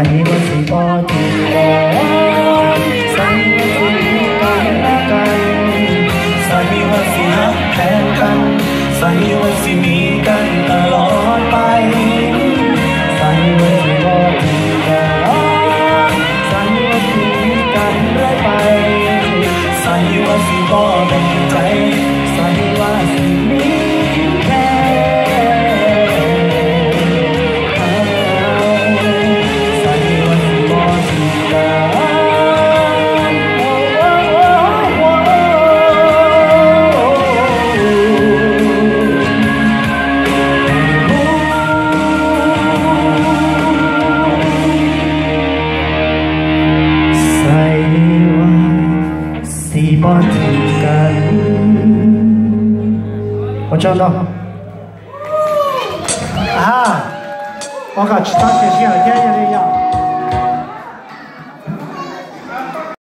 ว่าสิบ่ทิ้งกันใส่ว่าสิมีกันและกันใส่ว่าสิรักแทนกันใส่ว่าสิมีกันตลอดไปใส่ว่าสิบ่ทิ้งกันใส่ว่าสิมีกันเรื่อยไปใส่ว่าสิบ่แบ่งใจใส่ว่าสิมีแค่บ่ทิ้งกัน我知道啊我靠其他学校也一样